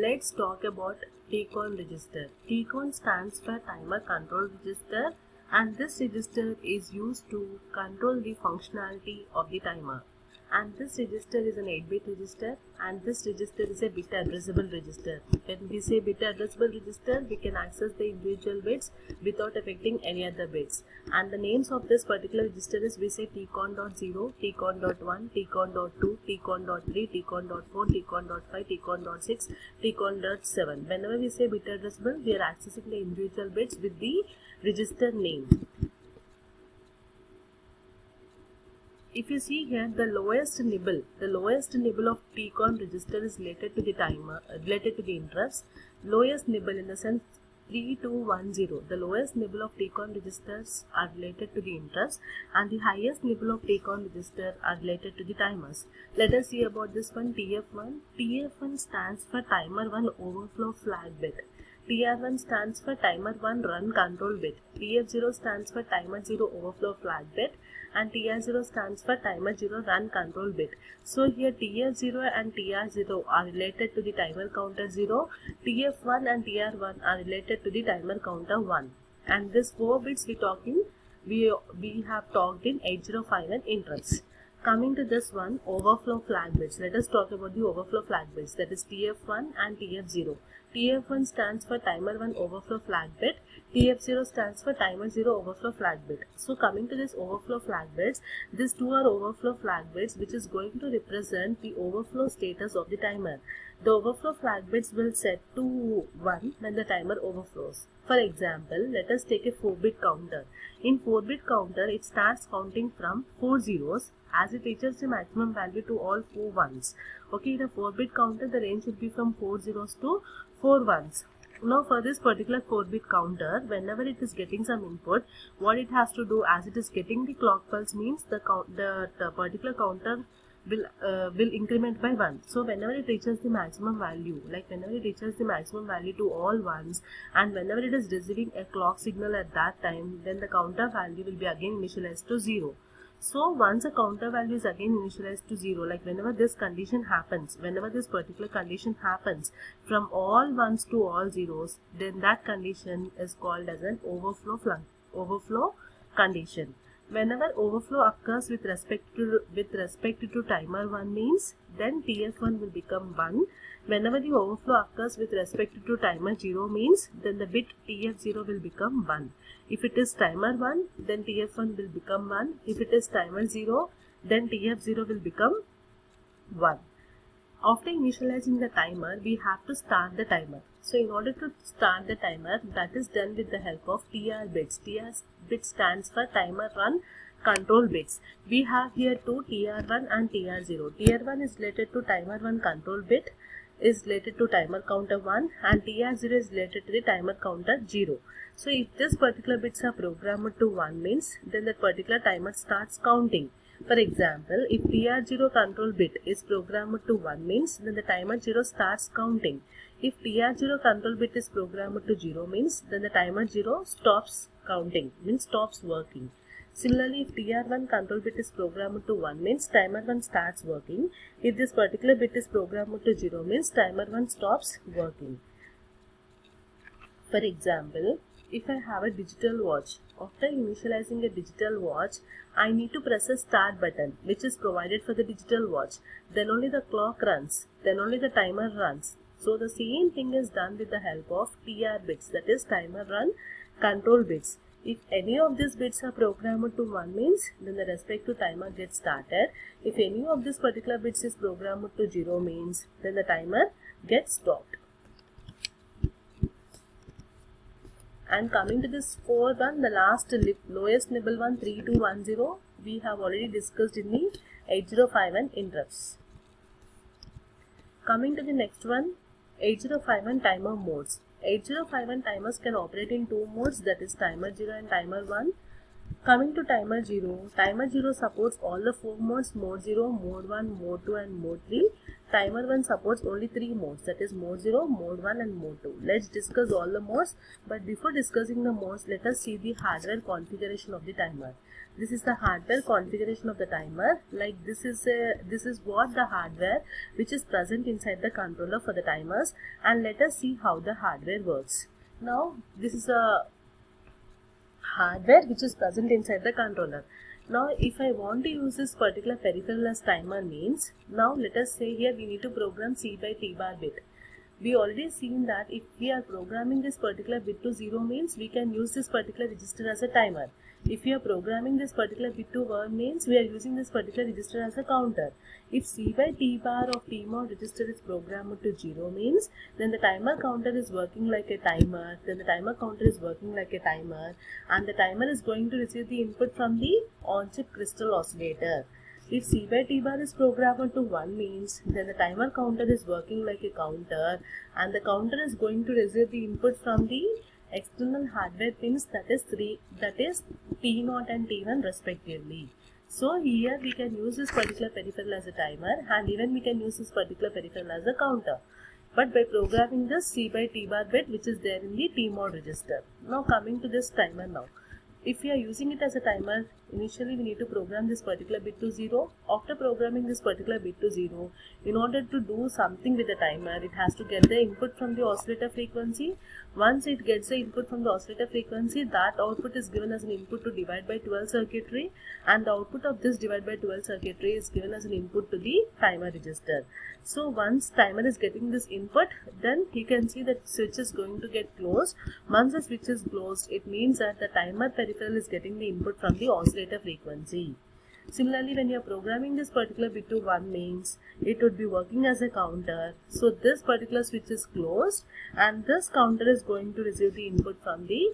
Let's talk about TCON register. TCON stands for Timer Control Register, and this register is used to control the functionality of the timer. And this register is an 8-bit register, and this register is a bit addressable register. When we say bit addressable register, we can access the individual bits without affecting any other bits. And the names of this particular register is, we say TCON.0, TCON.1, TCON.2, TCON.3, TCON.4, TCON.5, TCON.6, TCON.7. Whenever we say bit addressable, we are accessing the individual bits with the register name. If you see here, the lowest nibble of TCON register is related to the timer, related to the interrupts. Lowest nibble in the sense 3210. The lowest nibble of TCON registers are related to the interrupts, and the highest nibble of TCON register are related to the timers. Let us see about this one, TF1. TF1 stands for Timer 1 Overflow Flag Bit. TR1 stands for Timer 1 Run Control Bit. TF0 stands for Timer 0 Overflow Flag Bit, and TR0 stands for Timer 0 Run Control Bit. So here TF0 and TR0 are related to the timer counter 0, TF1 and TR1 are related to the timer counter 1. And this 4 bits we have talked in 8051 interrupts. Coming to this one, overflow flag bits. Let us talk about the overflow flag bits, that is TF1 and TF0. TF1 stands for Timer 1 Overflow Flag Bit. TF0 stands for Timer 0 Overflow Flag Bit. So coming to this overflow flag bits, these two are overflow flag bits which is going to represent the overflow status of the timer. The overflow flag bits will set to 1 when the timer overflows. For example, let us take a 4-bit counter. In 4-bit counter, it starts counting from 4 zeros as it reaches the maximum value to all 4 ones. Okay, in a 4-bit counter, the range will be from 4 zeros to 4 ones. Now for this particular 4-bit counter, whenever it is getting some input, what it has to do, as it is getting the clock pulse, means the particular counter will increment by 1. So whenever it reaches the maximum value, like whenever it reaches the maximum value to all ones, and whenever it is receiving a clock signal at that time, then the counter value will be again initialized to 0. So once a counter value is again initialized to 0, like whenever this condition happens, whenever this particular condition happens from all ones to all zeros, then that condition is called as an overflow condition. Whenever overflow occurs with respect to timer 1 means, then TF1 will become 1. Whenever the overflow occurs with respect to timer 0 means, then the bit TF0 will become 1. If it is timer 1, then TF1 will become 1. If it is timer 0, then TF0 will become 1. After initializing the timer, we have to start the timer. So in order to start the timer, that is done with the help of TR bits. TR bit stands for Timer 1 Control Bits. We have here two, TR1 and TR0. TR1 is related to Timer 1 Control Bit, is related to timer counter 1, and TR0 is related to the timer counter 0. So if this particular bits are programmed to 1 means, then that particular timer starts counting. For example, if TR0 control bit is programmed to 1 means, then the timer 0 starts counting. If TR0 control bit is programmed to 0 means, then the timer 0 stops counting, means stops working. Similarly, if TR1 control bit is programmed to 1 means, timer 1 starts working. If this particular bit is programmed to 0 means, timer 1 stops working. For example, if I have a digital watch, after initializing a digital watch, I need to press a start button which is provided for the digital watch. Then only the clock runs, then only the timer runs. So the same thing is done with the help of TR bits, that is timer 1 control bits. If any of these bits are programmed to 1 means, then the respective timer gets started. If any of these particular bits is programmed to 0 means, then the timer gets stopped. And coming to this 4th one, the lowest nibble one, 3210, we have already discussed in the 8051 interrupts. Coming to the next one, 8051 timer modes. 8051 timers can operate in 2 modes, that is timer 0 and timer 1. Coming to timer 0 supports all the 4 modes, mode 0, mode 1, mode 2 and mode 3. Timer 1 supports only 3 modes, that is mode 0, mode 1 and mode 2. Let's discuss all the modes, but before discussing the modes, let us see the hardware configuration of the timer. This is the hardware configuration of the timer. Like this is what the hardware which is present inside the controller for the timers, and let us see how the hardware works. Now this is a hardware which is present inside the controller. Now if I want to use this particular peripheral as timer means, now let us say here we need to program C by T bar bit. We already seen that if we are programming this particular bit to 0 means we can use this particular register as a timer. If we are programming this particular bit to 1 means we are using this particular register as a counter. If C by T bar of TMOD register is programmed to 0 means, then the timer counter is working like a timer, then the timer counter is working like a timer, and the timer is going to receive the input from the on-chip crystal oscillator. If C by T bar is programmed to 1 means, then the timer counter is working like a counter, and the counter is going to receive the input from the external hardware pins, that is T0 and T1 respectively. So here we can use this particular peripheral as a timer, and even we can use this particular peripheral as a counter, but by programming this C by T bar bit which is there in the TMOD register. Now coming to this timer now. If we are using it as a timer, initially we need to program this particular bit to 0. After programming this particular bit to 0, in order to do something with the timer, it has to get the input from the oscillator frequency. Once it gets the input from the oscillator frequency, that output is given as an input to divide by 12 circuitry, and the output of this divide by 12 circuitry is given as an input to the timer register. So once timer is getting this input, then you can see that switch is going to get closed. Once the switch is closed, it means that the timer peripheral is getting the input from the oscillator frequency. Similarly, when you are programming this particular bit to 1 means, it would be working as a counter. So this particular switch is closed, and this counter is going to receive the input from the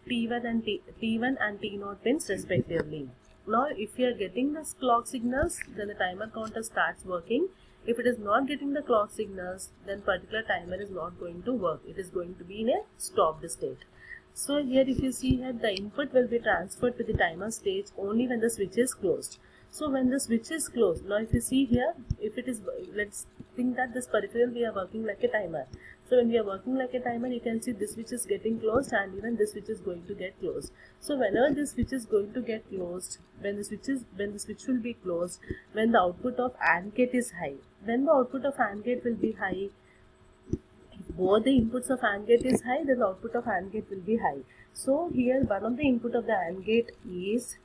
T1 and T0 pins respectively. Now if you are getting the clock signals, then the timer counter starts working. If it is not getting the clock signals, then particular timer is not going to work. It is going to be in a stopped state. So here if you see here, the input will be transferred to the timer stage only when the switch is closed. So when the switch is closed, now if you see here, if it is, let's think that this peripheral we are working like a timer. So when we are working like a timer, you can see this switch is getting closed, and even this switch is going to get closed. So whenever this switch is going to get closed, when the switch will be closed, when the output of AND gate is high. When the output of AND gate will be high, if both the inputs of AND gate is high, then the output of AND gate will be high. So here one of the input of the AND gate is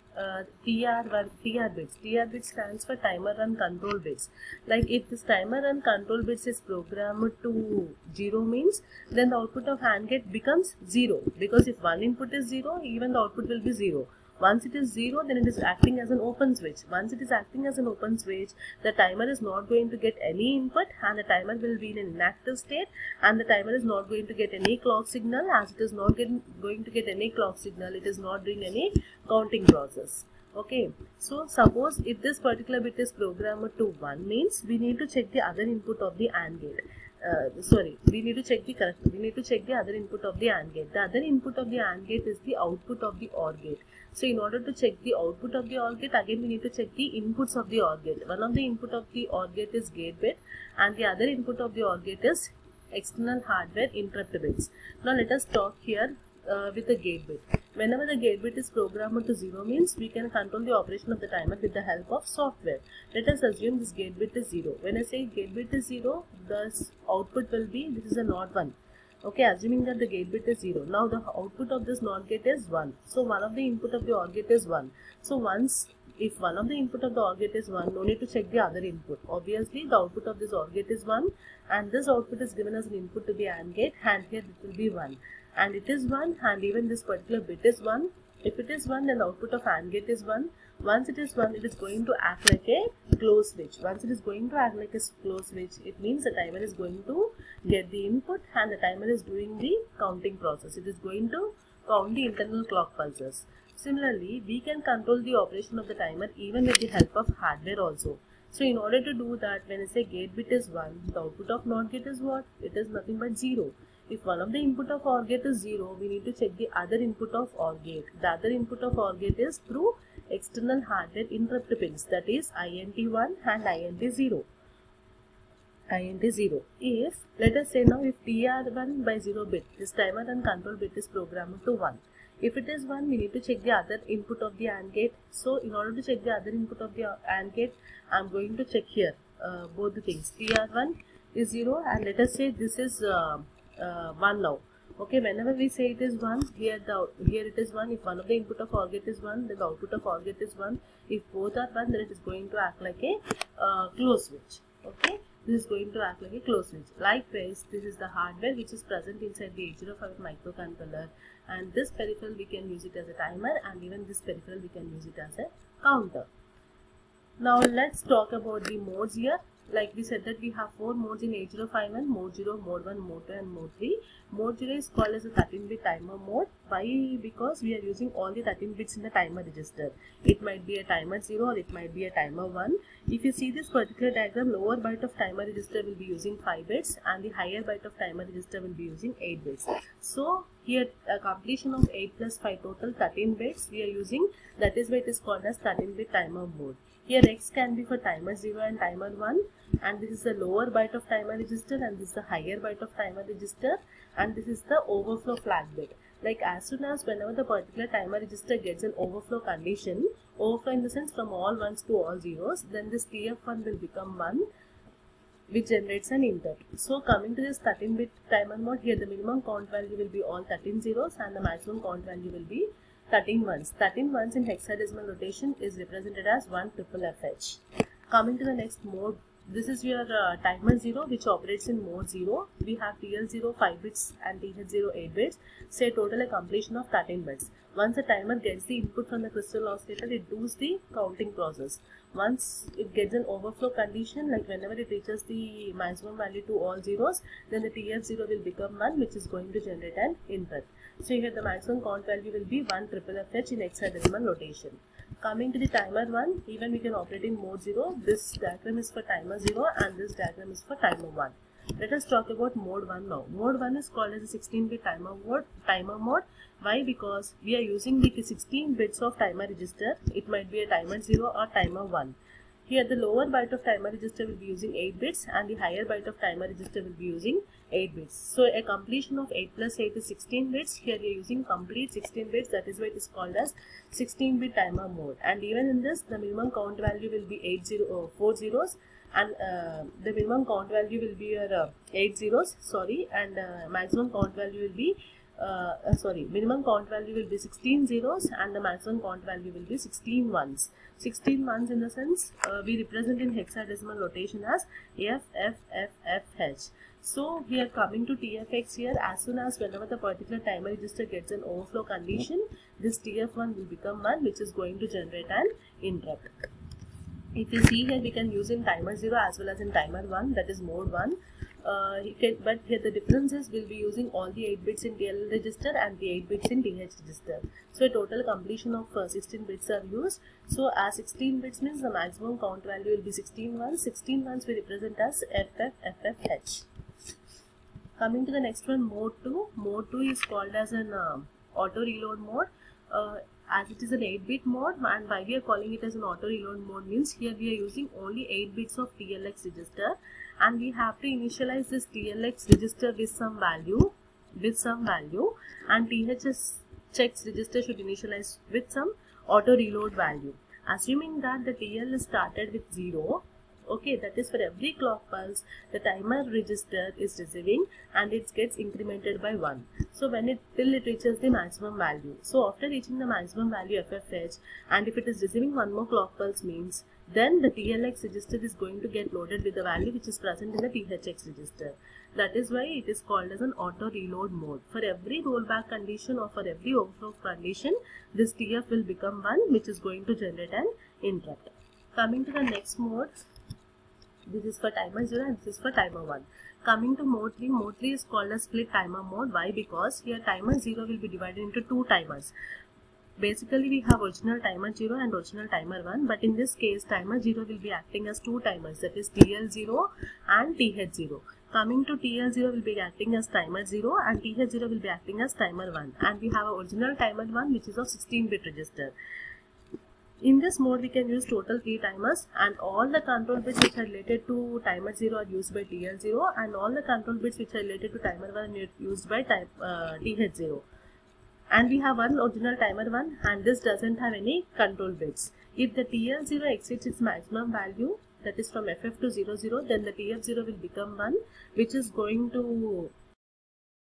TR bits. TR bits stands for timer and control bits. Like if this timer and control bits is programmed to 0 means, then the output of AND gate becomes 0, because if one input is 0, even the output will be 0. Once it is 0, then it is acting as an open switch. Once it is acting as an open switch, the timer is not going to get any input, and the timer will be in an inactive state, and the timer is not going to get any clock signal. As it is not going to get any clock signal, it is not doing any counting process. Okay, so suppose if this particular bit is programmed to 1 means, we need to check the other input of the AND gate. We need to check the other input of the AND gate. The other input of the AND gate is the output of the OR gate. So in order to check the output of the OR gate, again we need to check the inputs of the OR gate. One of the input of the OR gate is gate bit, and the other input of the OR gate is external hardware interrupt bits. Now let us talk here with the gate bit. Whenever the gate bit is programmed to 0 means, we can control the operation of the timer with the help of software. Let us assume this gate bit is 0. When I say gate bit is 0, the output will be, this is a NOT 1. Okay, assuming that the gate bit is 0. Now the output of this NOT gate is 1. So one of the input of the OR gate is 1. So if one of the input of the OR gate is 1, no need to check the other input. Obviously the output of this OR gate is 1, and this output is given as an input to the AND gate, and here it will be 1. And it is 1, and even this particular bit is 1. If it is 1, then the output of AND gate is 1. Once it is 1, it is going to act like a closed switch. Once it is going to act like a closed switch, it means the timer is going to get the input, and the timer is doing the counting process. It is going to count the internal clock pulses. Similarly, we can control the operation of the timer even with the help of hardware also. So in order to do that, when I say gate bit is 1, the output of NOT gate is what? It is nothing but 0. If one of the input of OR gate is 0, we need to check the other input of OR gate. The other input of OR gate is through external hardware interrupt pins, that is INT1 and INT0. If, let us say now, if TR1 by 0 bit, this timer and control bit is programmed to 1. If it is 1, we need to check the other input of the AND gate. So in order to check the other input of the AND gate, I am going to check here both the things. TR1 is 0 and let us say this is 1 now. Okay, whenever we say it is 1, here it is 1. If one of the input of OR gate is 1, then the output of OR gate is 1. If both are 1, then it is going to act like a close switch. Okay, this is going to act like a close switch. Likewise, this is the hardware which is present inside the 8051 microcontroller, and this peripheral we can use it as a timer, and even this peripheral we can use it as a counter. Now let's talk about the modes here. Like we said that we have 4 modes in 8051, mode 0, mode 1, mode 2 and mode 3. Mode 0 is called as a 13-bit timer mode. Why? Because we are using all the 13 bits in the timer register. It might be a timer 0 or it might be a timer 1. If you see this particular diagram, lower byte of timer register will be using 5 bits and the higher byte of timer register will be using 8 bits. So here a completion of 8 plus 5 total 13 bits we are using. That is why it is called as 13-bit timer mode. Here X can be for timer 0 and timer 1, and this is the lower byte of timer register and this is the higher byte of timer register, and this is the overflow flag bit. Like as soon as whenever the particular timer register gets an overflow condition, overflow in the sense from all 1s to all 0s, then this TF1 will become 1, which generates an interrupt. So coming to this 13-bit timer mode, here the minimum count value will be all 13 zeros and the maximum count value will be 13 ones. 13 ones in hexadecimal notation is represented as 1 triple FH. Coming to the next mode, this is your timer 0 which operates in mode 0. We have TL0 5 bits and TH0 8 bits. Say total a completion of 13 bits. Once the timer gets the input from the crystal oscillator, it does the counting process. Once it gets an overflow condition, like whenever it reaches the maximum value to all zeros, then the TF0 will become 1, which is going to generate an interrupt. So here the maximum count value will be 1 triple FH in hexadecimal notation. Coming to the timer 1, even we can operate in mode 0. This diagram is for timer 0 and this diagram is for timer 1. Let us talk about mode 1 now. Mode 1 is called as a 16-bit timer mode. Why? Because we are using the 16 bits of timer register. It might be a timer 0 or timer 1. Here the lower byte of timer register will be using 8 bits and the higher byte of timer register will be using 8 bits. So a completion of 8 plus 8 is 16 bits. Here we are using complete 16 bits. That is why it is called as 16-bit timer mode. And even in this, the minimum count value will be 4 zeros and the minimum count value will be your 8 zeros. And maximum count value will be minimum count value will be 16 zeros and the maximum count value will be 16 ones. 16 ones in the sense we represent in hexadecimal notation as FFFFH. So we are coming to TFX here. As soon as whenever the particular timer register gets an overflow condition, this TF1 will become 1, which is going to generate an interrupt. If you see here, we can use in timer 0 as well as in timer 1, that is mode 1. But here the difference is we'll be using all the 8 bits in TL register and the 8 bits in TH register. So a total completion of 16 bits are used. So as 16 bits means the maximum count value will be 16 ones. 16 ones we represent as FFFFH. Coming to the next one, mode 2. Mode 2 is called as an auto reload mode. As it is an 8-bit mode, and why we are calling it as an auto reload mode means here we are using only 8 bits of TLX register, and we have to initialize this TLX register with some value, and THS checks register should initialize with some auto reload value. Assuming that the TL is started with 0, okay, that is for every clock pulse the timer register is receiving and it gets incremented by 1. So till it reaches the maximum value. So after reaching the maximum value FFH, and if it is receiving one more clock pulse means, then the TLX register is going to get loaded with the value which is present in the THX register. That is why it is called as an auto reload mode. For every rollback condition or for every overflow condition, this TF will become 1, which is going to generate an interrupt. Coming to the next mode, this is for timer 0 and this is for timer 1. Coming to mode 3, mode 3 is called as split timer mode. Why? Because here timer 0 will be divided into 2 timers. Basically we have original timer 0 and original timer 1, but in this case timer 0 will be acting as 2 timers, that is TL0 and TH0. Coming to TL0 will be acting as timer 0 and TH0 will be acting as timer 1, and we have a original timer 1 which is of 16-bit register. In this mode we can use total 3 timers, and all the control bits which are related to timer 0 are used by TL0 and all the control bits which are related to timer 1 are used by TH0. and we have one original timer 1, and this doesn't have any control bits. If the TL0 exceeds its maximum value, that is from FF to 00, then the TF0 will become 1, which is going to